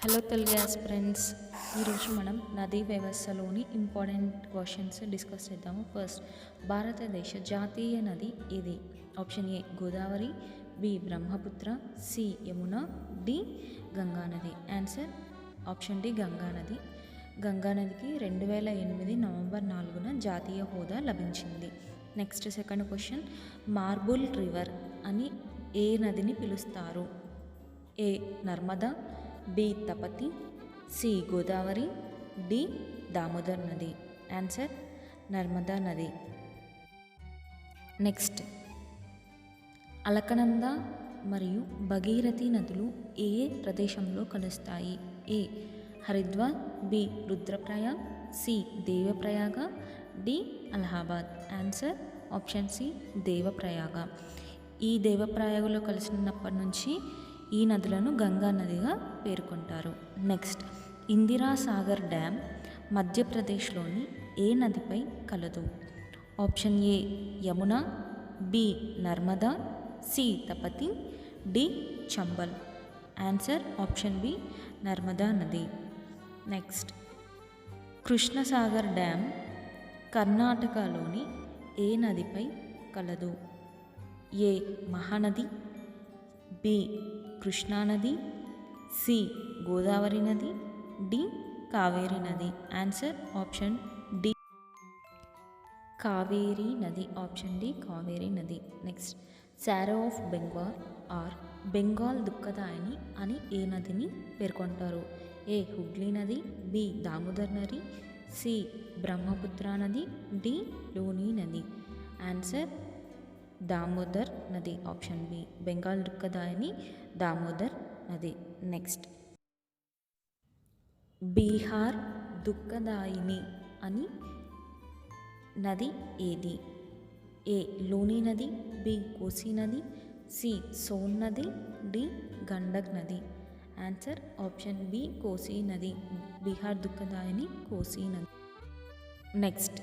Hello Telugu aspirants, ఈరోజు మనం నదీ వ్యవస్థలోని ఇంపార్టెంట్ క్వశ్చన్స్ డిస్కస్ చేద్దాము. ఫస్ట్, భారతదేశ జాతీయ నది ఇది? Option a Godavari, b Brahmaputra, c Yamuna, d గంగానది. ఆన్సర్ ఆప్షన్ డి గంగానది. గంగానదికి 2008 నవంబర్ 4న జాతీయ హోదా లభించింది. Next second question, marble river అని ఏ నదిని పిలుస్తారు? A Narmada, b Tapati, c Godavari, d Damodar నది. ఆన్సర్ నర్మదా నది. నెక్స్ట్, అలకనంద మరియు భగీరథి నదులు ఏ ప్రదేశంలో కలుస్తాయి? A Haridwar, b Rudraprayag, c Devprayag, d Allahabad. Answer option c Devprayag. ఈ దేవప్రయాగలో కలిసినప్పటి నుంచి ఈ నదులను గంగా నదిగా పేర్కొంటారు. నెక్స్ట్, ఇందిరా సాగర్ డ్యామ్ మధ్యప్రదేశ్లోని ఏ నదిపై కలదు? Option A Yamuna, B Narmada, C Tapti, D Chambal. Answer option B Narmada నది. నెక్స్ట్, కృష్ణసాగర్ డ్యామ్ కర్ణాటకలోని ఏ నదిపై కలదు? ఏ మహానది, బి కృష్ణానది, సి గోదావరి నది, డి కావేరి నది. ఆన్సర్ ఆప్షన్ డి కావేరి నది. ఆప్షన్ డి కావేరి నది. Next, sorrow of Bengal or Bengal దుఃఖదాయిని అని ఏ నదిని పేర్కొంటారు? ఏ హుగ్లీ నది, బి దామోదర్ నది, సి బ్రహ్మపుత్ర నది, డి లూని నది. ఆన్సర్ దామోదర్ నది. ఆప్షన్ బి బెంగాల్ దుఃఖదాయిని దామోదర్ నది. నెక్స్ట్, బీహార్ దుఃఖదాయిని అని నది ఏది? ఏ లూని నది, బి కోసి నది, సి సోన్ నది, డి గండక్ నది. ఆన్సర్ ఆప్షన్ బి కోసి నది. బీహార్ దుఃఖదాయిని కోసి నది. నెక్స్ట్,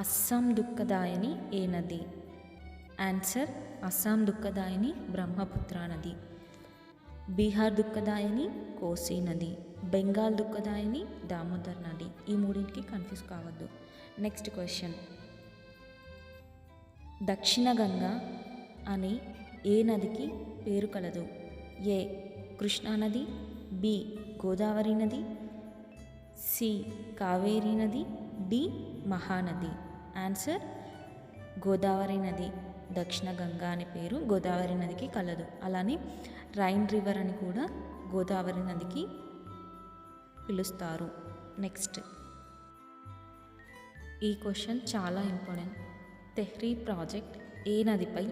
అస్సాం దుఃఖదాయిని ఏ నది? ఆన్సర్ అస్సాం దుఃఖదాయిని బ్రహ్మపుత్ర నది. బీహార్ దుఃఖదాయిని కోసి నది. బెంగాల్ దుఃఖదాయిని దామోదర్ నది. ఈ మూడింటికి కన్ఫ్యూజ్ కావద్దు. నెక్స్ట్ క్వశ్చన్, దక్షిణ గంగా అని ఏ నదికి పేరు కలదు? ఏ కృష్ణానది, బి గోదావరి నది, సి కావేరీ నది, డి మహానది. ఆన్సర్ గోదావరి నది. దక్షిణ గంగా అనే పేరు గోదావరి నదికి కలదు. అలానే రైన్ రివర్ అని కూడా గోదావరి నదికి పిలుస్తారు. నెక్స్ట్, ఈ క్వశ్చన్ చాలా ఇంపార్టెంట్. తెహ్రీ ప్రాజెక్ట్ ఏ నదిపై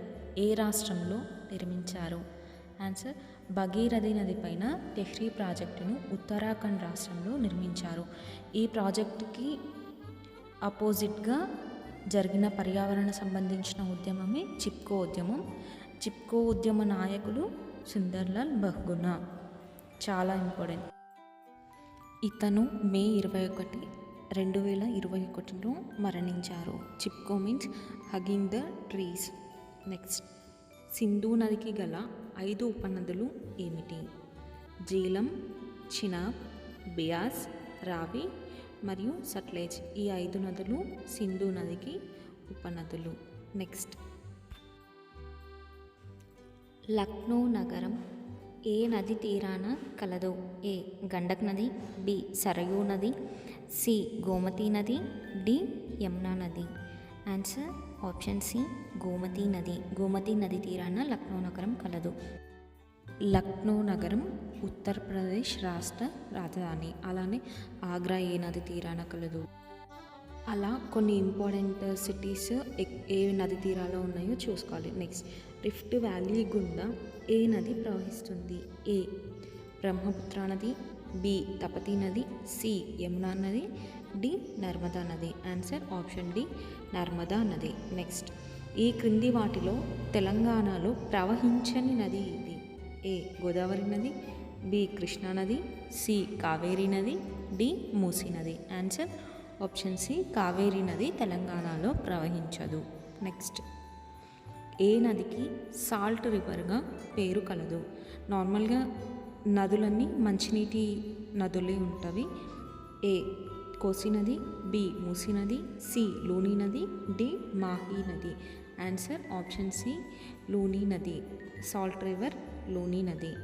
ఏ రాష్ట్రంలో నిర్మించారు? ఆన్సర్ భగీరథి నది పైన తెహ్రీ ప్రాజెక్టును ఉత్తరాఖండ్ రాష్ట్రంలో నిర్మించారు. ఈ ప్రాజెక్టుకి అపోజిట్గా జరిగిన పర్యావరణ సంబంధించిన ఉద్యమమే చిప్కో ఉద్యమం. చిప్కో ఉద్యమ నాయకులు సుందర్లాల్ బహుగుణ. చాలా ఇంపార్టెంట్. ఇతను మే 21, 2021లో మరణించారు. Chipko means hugging the trees. Next, Sindhu నదికి గల 5 ఉపనదులు ఏమిటి? జీలం, చినాబ్, బియాస్, రావి మరియు సట్లెజ్. ఈ 5 నదులు సింధు నదికి ఉపనదులు. నెక్స్ట్, లక్నో నగరం ఏ నది తీరాన కలదు? ఏ గండక్ నది, బి సరయూ నది, సి గోమతి నది, డి యమునా నది. ఆన్సర్ ఆప్షన్ సి గోమతి నది. గోమతి నది తీరాన లక్నో నగరం కలదు. లక్నో నగరం ఉత్తరప్రదేశ్ రాష్ట్ర రాజధాని. అలానే ఆగ్రా ఏ నది తీరాన కలదు. అలా కొన్ని ఇంపార్టెంట్ సిటీస్ ఏ నది తీరాలో ఉన్నాయో చూసుకోవాలి. నెక్స్ట్, రిఫ్ట్ వ్యాలీ గుండా ఏ నది ప్రవహిస్తుంది? ఏ బ్రహ్మపుత్ర నది, బి తపతి నది, సి యమునా నది, డి నర్మదా నది. ఆన్సర్ ఆప్షన్ డి నర్మదా నది. నెక్స్ట్, ఈ క్రింది వాటిలో తెలంగాణలో ప్రవహించని నది ఇది? ఏ గోదావరి నది, బి కృష్ణానది, సి కావేరీ నది, డి మూసీ నది. ఆన్సర్ ఆప్షన్ సి కావేరీ నది తెలంగాణలో ప్రవహించదు. నెక్స్ట్, ఏ నదికి సాల్ట్ రివర్గా పేరు కలదు? నార్మల్గా నదులన్నీ మంచినీటి నదులే ఉంటవి. ఏ కోసి నది, బి మూసీ నది, సి లూని నది, డి మాహీ నది. ఆన్సర్ ఆప్షన్ సి లూని నది. సాల్ట్ రివర్ లూని నది.